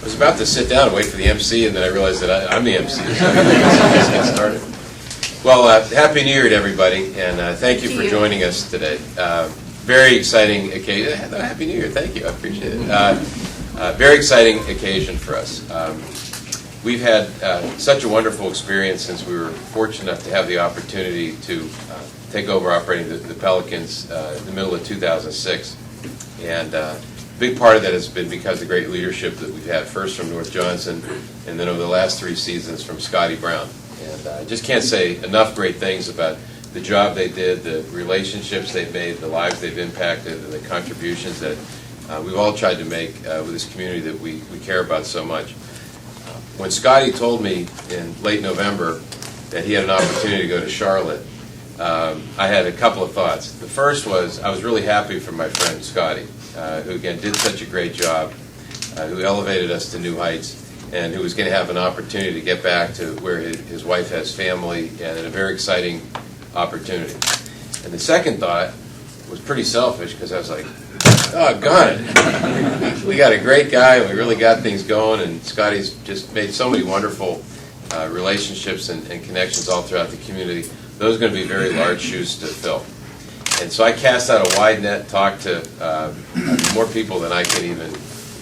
I was about to sit down and wait for the MC, and then I realized that I'm the MC, so let's get started. Well, Happy New Year to everybody, and thank you for joining us today. Very exciting occasion. Happy New Year, thank you, I appreciate it. Very exciting occasion for us. We've had such a wonderful experience since we were fortunate enough to have the opportunity to take over operating the Pelicans in the middle of 2006. And a big part of that has been because of the great leadership that we've had, first from North Johnson, and then over the last 3 seasons from Scotty Brown. And I just can't say enough great things about the job they did, the relationships they've made, the lives they've impacted, and the contributions that we've all tried to make with this community that we care about so much. When Scotty told me in late November that he had an opportunity to go to Charlotte, I had a couple of thoughts. The first was I was really happy for my friend Scotty, who again did such a great job, who elevated us to new heights, and who was going to have an opportunity to get back to where his wife has family, and a very exciting opportunity. And the second thought was pretty selfish, because I was like, doggone it. We got a great guy, and we really got things going, and Scotty's just made so many wonderful relationships and connections all throughout the community. Those are going to be very large shoes to fill. And so I cast out a wide net, talked to more people than I can even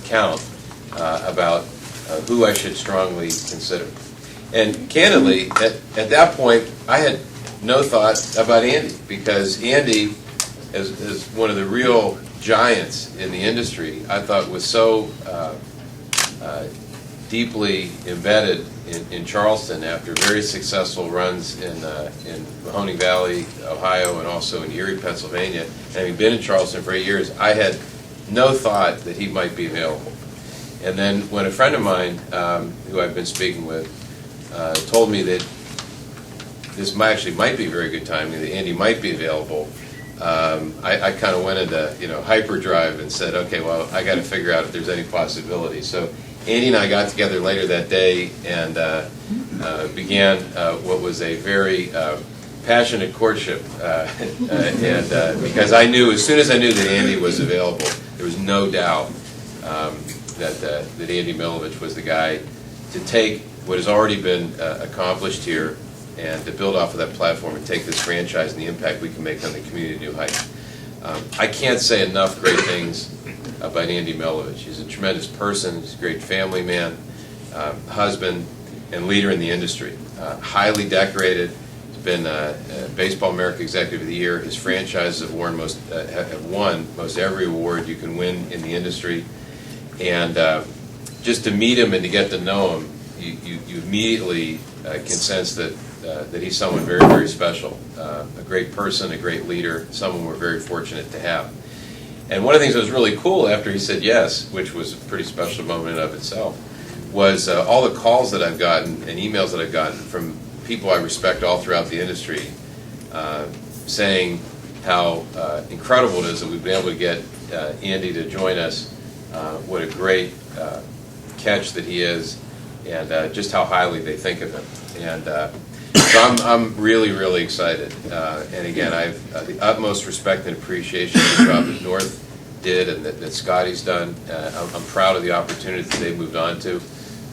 count about who I should strongly consider. And candidly, at that point, I had no thought about Andy, because Andy, as one of the real giants in the industry, I thought was so deeply embedded in Charleston after very successful runs in Mahoning Valley, Ohio, and also in Erie, Pennsylvania. And having been in Charleston for 8 years, I had no thought that he might be available. And then when a friend of mine, who I've been speaking with, told me that this might be a very good timing, that Andy might be available, I kind of went into hyperdrive and said, okay, well, I got to figure out if there's any possibility. So Andy and I got together later that day and began what was a very passionate courtship. And because I knew, as soon as I knew that Andy was available, there was no doubt that Andy Milovich was the guy to take what has already been accomplished here and to build off of that platform and take this franchise and the impact we can make on the community to new heights. I can't say enough great things about Andy Milovich. He's a tremendous person. He's a great family man, husband, and leader in the industry. Highly decorated. He's been Baseball America Executive of the Year. His franchises have won most every award you can win in the industry. And just to meet him and to get to know him, you immediately can sense that he's someone very, very special. A great person, a great leader, someone we're very fortunate to have. And one of the things that was really cool after he said yes, which was a pretty special moment in of itself, was all the calls that I've gotten and emails that I've gotten from people I respect all throughout the industry saying how incredible it is that we've been able to get Andy to join us. What a great catch that he is, and just how highly they think of him. And so I'm really, really excited. And again, I have the utmost respect and appreciation for the job that North did and that Scotty's done. I'm proud of the opportunity that they've moved on to.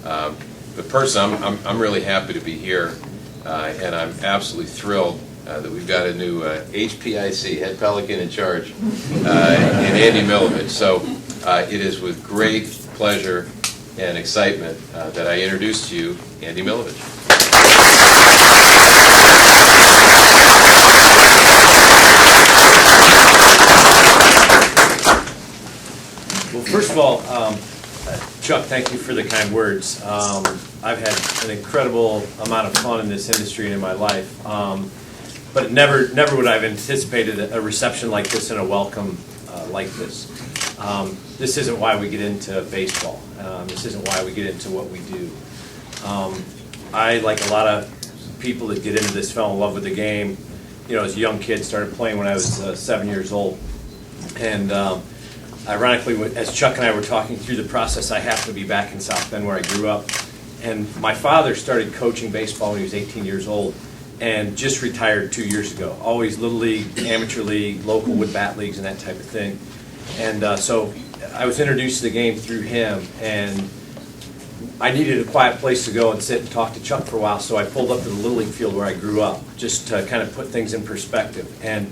But personally, I'm really happy to be here, and I'm absolutely thrilled that we've got a new HPIC, head Pelican in charge, in Andy Milovich. So it is with great pleasure and excitement that I introduce to you Andy Milovich. Well, first of all, Chuck, thank you for the kind words. I've had an incredible amount of fun in this industry and in my life, but never would I have anticipated a reception like this and a welcome like this. This isn't why we get into baseball. This isn't why we get into what we do. I, like a lot of people that get into this, fell in love with the game. As a young kid, started playing when I was 7 years old. And ironically, as Chuck and I were talking through the process, I happened to be back in South Bend where I grew up. And my father started coaching baseball when he was 18 years old and just retired 2 years ago. Always Little League, Amateur League, local wood bat leagues and that type of thing. And so I was introduced to the game through him, and I needed a quiet place to go and sit and talk to Chuck for a while, so I pulled up to the Little League field where I grew up, just to kind of put things in perspective. And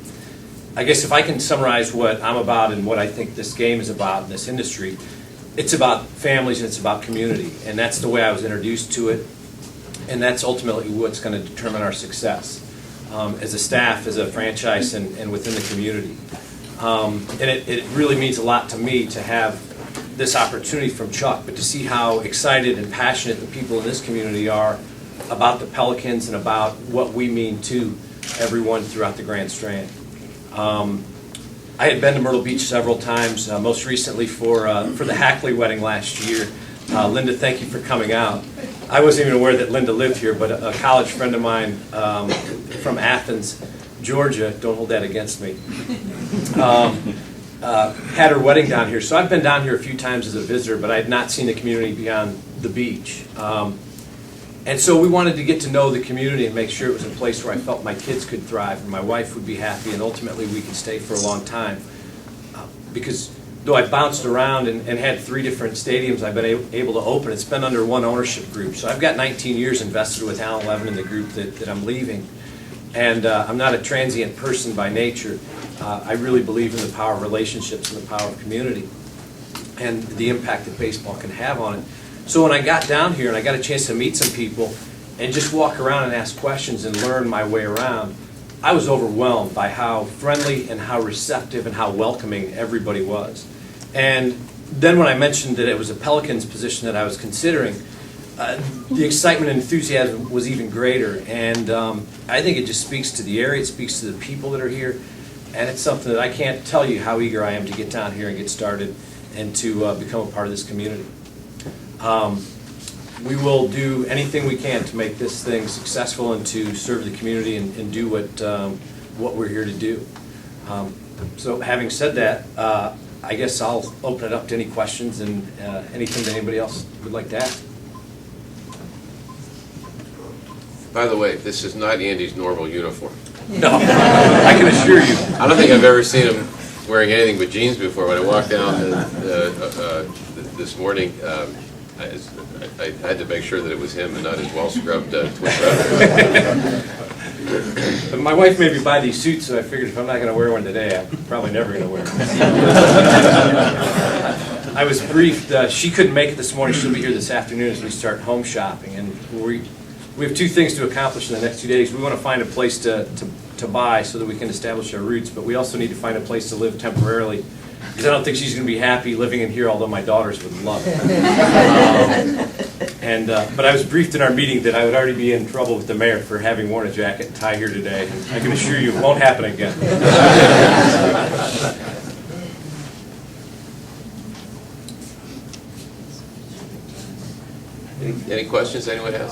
I guess if I can summarize what I'm about and what I think this game is about in this industry, it's about families and it's about community. And that's the way I was introduced to it. And that's ultimately what's going to determine our success as a staff, as a franchise, and within the community. And it really means a lot to me to have this opportunity from Chuck, but to see how excited and passionate the people in this community are about the Pelicans and about what we mean to everyone throughout the Grand Strand. I had been to Myrtle Beach several times, most recently for the Hackley wedding last year. Linda, thank you for coming out. I wasn't even aware that Linda lived here, but a college friend of mine from Athens, Georgia, don't hold that against me, had her wedding down here. So I've been down here a few times as a visitor, but I had not seen the community beyond the beach. And so we wanted to get to know the community and make sure it was a place where I felt my kids could thrive and my wife would be happy, and ultimately we could stay for a long time. Because though I bounced around and had 3 different stadiums I've been able to open, it's been under one ownership group. So I've got 19 years invested with Alan Levin in the group that I'm leaving. And I'm not a transient person by nature. I really believe in the power of relationships and the power of community and the impact that baseball can have on it. So when I got down here and I got a chance to meet some people and just walk around and ask questions and learn my way around, I was overwhelmed by how friendly and how receptive and how welcoming everybody was. And then when I mentioned that it was a Pelicans position that I was considering, the excitement and enthusiasm was even greater. And I think it just speaks to the area, it speaks to the people that are here, and it's something that I can't tell you how eager I am to get down here and get started and to become a part of this community. We will do anything we can to make this thing successful and to serve the community and do what we're here to do. So having said that, I guess I'll open it up to any questions and anything that anybody else would like to ask. By the way, this is not Andy's normal uniform. No, I can assure you. I don't think I've ever seen him wearing anything but jeans before. When I walked down this morning, I had to make sure that it was him and not his well-scrubbed twin brother. My wife made me buy these suits, so I figured if I'm not going to wear one today, I'm probably never going to wear one. I was briefed. She couldn't make it this morning. She'll be here this afternoon as we start home shopping. And we have 2 things to accomplish in the next 2 days. We want to find a place to buy so that we can establish our roots, but we also need to find a place to live temporarily, because I don't think she's going to be happy living in here, although my daughters would love it. But I was briefed in our meeting that I would already be in trouble with the mayor for having worn a jacket and tie here today. And I can assure you it won't happen again. Any questions anyone has?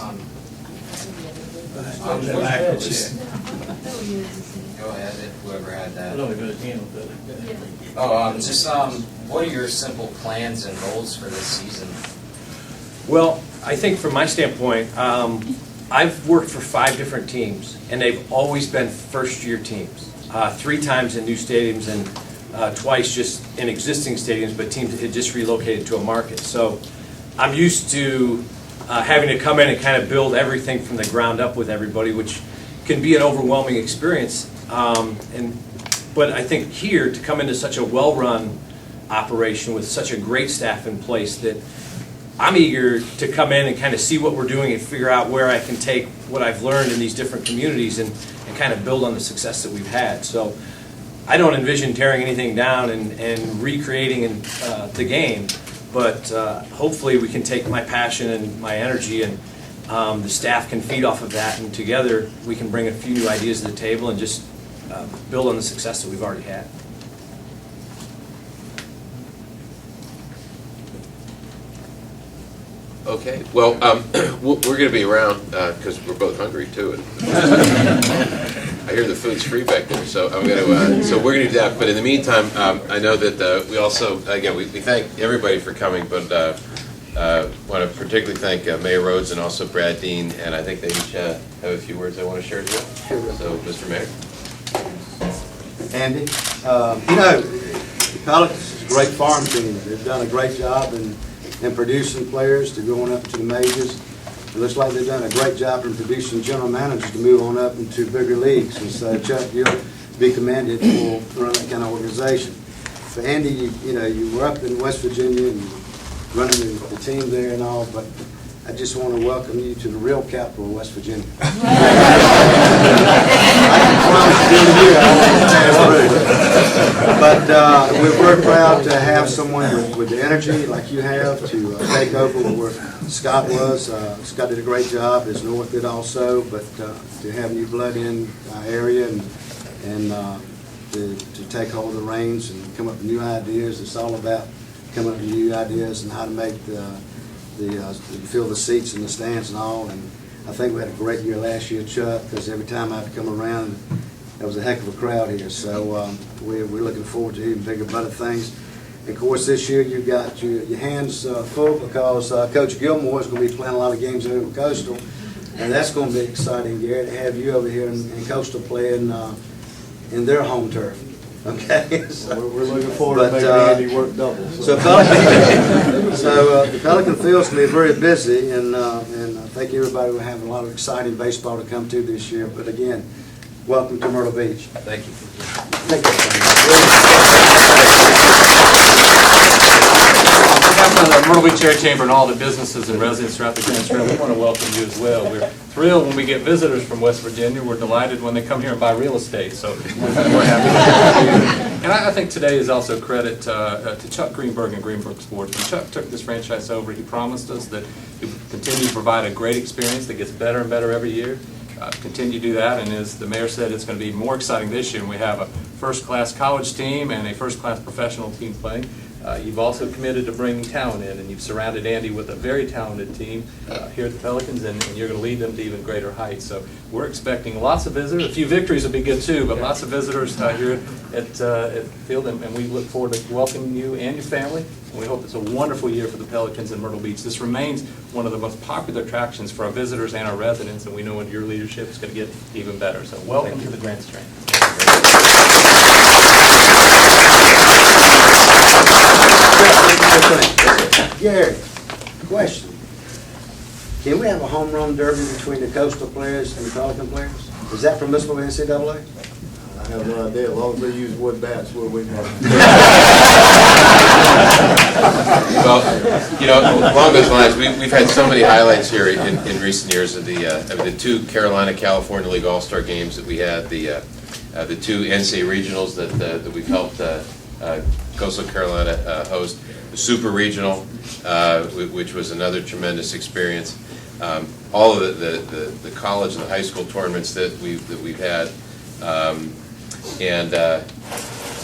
Go ahead, whoever had that. What are your simple plans and goals for this season? Well, I think from my standpoint, I've worked for 5 different teams, and they've always been first-year teams. 3 times in new stadiums and twice just in existing stadiums, but teams that had just relocated to a market. So I'm used to having to come in and kind of build everything from the ground up with everybody, which can be an overwhelming experience. But I think here, to come into such a well-run operation with such a great staff in place, that I'm eager to come in and kind of see what we're doing and figure out where I can take what I've learned in these different communities and kind of build on the success that we've had. So I don't envision tearing anything down and recreating the game, but hopefully we can take my passion and my energy, and the staff can feed off of that, and together we can bring a few new ideas to the table and just build on the success that we've already had. Okay, well, we're going to be around because we're both hungry too. And I hear the food's free back there, so I'm going to. So we're going to do that. But in the meantime, I know that we also, again, we thank everybody for coming, but want to particularly thank Mayor Rhodes and also Brad Dean, and I think they each have a few words they want to share as well. So, Mr. Mayor. Andy, the Pelicans is a great farm team. They've done a great job, and and producing players to going up to the majors. It looks like they've done a great job in producing general managers to move on up into bigger leagues. And so, Chuck, you'll be commended for running that kind of organization. But Andy, you were up in West Virginia and running the team there and all, but I just want to welcome you to the real capital of West Virginia. I can promise you we're proud to have someone with the energy like you have to take over where Scott was. Scott did a great job, as North did also, but to have new blood in our area and to take hold of the reins and come up with new ideas. It's all about coming up with new ideas and how to make fill the seats in the stands and all. And I think we had a great year last year, Chuck, because every time I'd come around, there was a heck of a crowd here. So we're looking forward to even bigger, better things. And of course, this year you've got your hands full because Coach Gilmore is going to be playing a lot of games over at Coastal, and that's going to be exciting, Gary, to have you over here in Coastal playing in their home turf. Okay, so we're looking forward to making Andy work double. So the Pelican field's going to be very busy, and I think everybody will have a lot of exciting baseball to come to this year. But again, welcome to Myrtle Beach. Thank you. Thank On behalf of the Myrtle Beach Air Chamber and all the businesses and residents throughout the Grand Strip, we want to welcome you as well. We're thrilled when we get visitors from West Virginia. We're delighted when they come here and buy real estate, so we're happy to have you. And I think today is also credit to Chuck Greenberg and Greenberg Sports. When Chuck took this franchise over, he promised us that he would continue to provide a great experience that gets better and better every year. Continue to do that, and as the mayor said, it's going to be more exciting this year. We have a first-class college team and a first-class professional team playing. You've also committed to bringing talent in, and you've surrounded Andy with a very talented team here at the Pelicans, and you're going to lead them to even greater heights. So we're expecting lots of visitors. A few victories would be good too, but lots of visitors here at the field, and we look forward to welcoming you and your family. And we hope it's a wonderful year for the Pelicans in Myrtle Beach. This remains one of the most popular attractions for our visitors and our residents, and we know under your leadership it's going to get even better. So welcome to the Grand Strand. Gary, question. Can we have a home run derby between the Coastal players and the Pelican players? Is that permissible in NCAA? I have no idea. As long as they use wood bats, we'll win. Well, along those lines, we've had so many highlights here in recent years of the two Carolina-California League All-Star games that we had, the two NCAA regionals that we've helped Coastal Carolina host, the Super Regional, which was another tremendous experience. All of the college and the high school tournaments that we've had,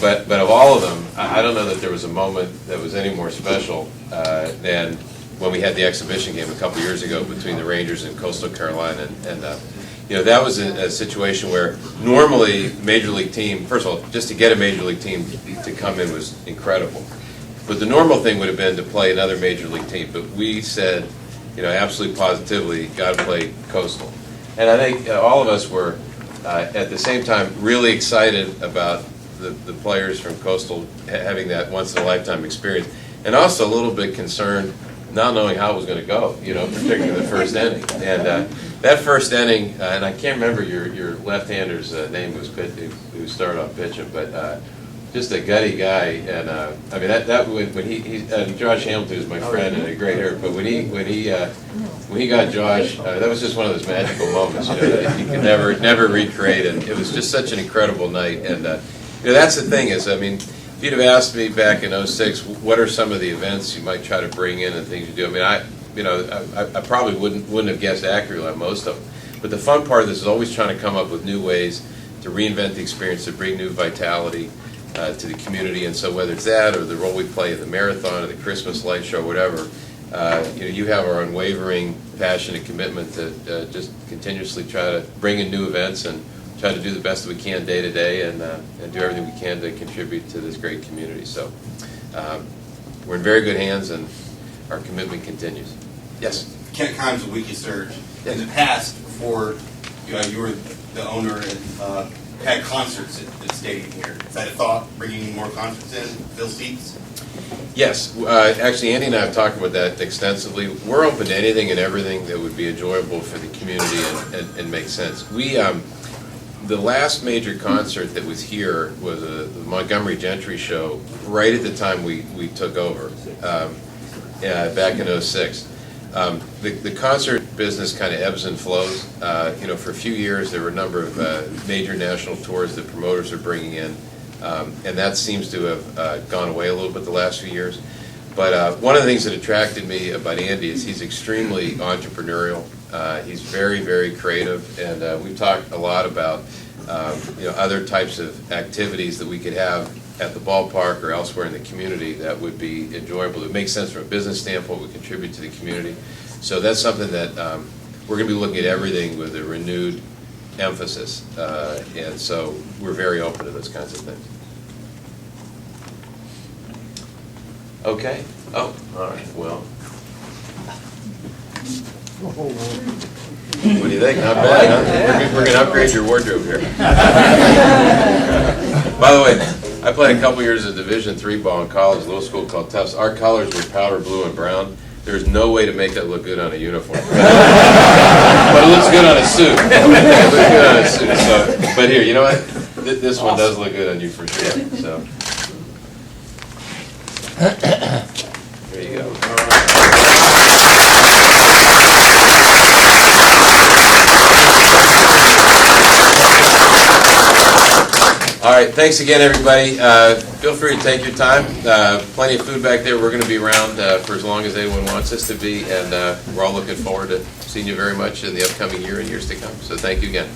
but of all of them, I don't know that there was a moment that was any more special than when we had the exhibition game a couple years ago between the Rangers and Coastal Carolina, and that was a situation where normally major league team, first of all, just to get a major league team to come in was incredible. But the normal thing would have been to play another major league team. But we said, absolutely positively, got to play Coastal. And I think all of us were, at the same time, really excited about the players from Coastal having that once-in-a-lifetime experience. And also a little bit concerned, not knowing how it was going to go, particularly the first inning. And that first inning, and I can't remember your left-hander's name who started off pitching, but just a gutty guy, and I mean that when he Josh Hamilton is my friend and a great hitter, but when he got Josh, that was just one of those magical moments, that you can never recreate, and it was just such an incredible night. And that's the thing is, I mean, if you'd have asked me back in '06, what are some of the events you might try to bring in and things you do, I mean, I probably wouldn't have guessed accurately on most of them. But the fun part of this is always trying to come up with new ways to reinvent the experience, to bring new vitality to the community. And so whether it's that or the role we play in the marathon or the Christmas light show, whatever, you have our unwavering passion and commitment to just continuously try to bring in new events and try to do the best that we can day to day and do everything we can to contribute to this great community. So we're in very good hands, and our commitment continues. Yes? Kent Kimes of Wiki Surge. In the past, before you were the owner and had concerts at the stadium here, is that a thought, bringing more concerts in, fill seats? Yes, actually, Andy and I have talked about that extensively. We're open to anything and everything that would be enjoyable for the community and make sense. The last major concert that was here was the Montgomery Gentry show, right at the time we took over, back in '06. The concert business kind of ebbs and flows. For a few years, there were a number of major national tours that promoters are bringing in. And that seems to have gone away a little bit the last few years. But one of the things that attracted me about Andy is he's extremely entrepreneurial. He's very, very creative, and we've talked a lot about other types of activities that we could have at the ballpark or elsewhere in the community that would be enjoyable, that makes sense from a business standpoint, would contribute to the community. So that's something that we're going to be looking at everything with a renewed emphasis, and so we're very open to those kinds of things. Okay. Oh, all right. Well, what do you think? Not bad, huh? We're going to upgrade your wardrobe here. By the way, I played a couple years of Division III ball in college, a little school called Tufts. Our colors were powder blue and brown. There's no way to make that look good on a uniform. But it looks good on a suit. It looks good on a suit. So, but here, you know what? This one does look good on you for sure. So, there you go. All right, thanks again, everybody. Feel free to take your time. Plenty of food back there. We're going to be around for as long as anyone wants us to be, and we're all looking forward to seeing you very much in the upcoming year and years to come. So thank you again.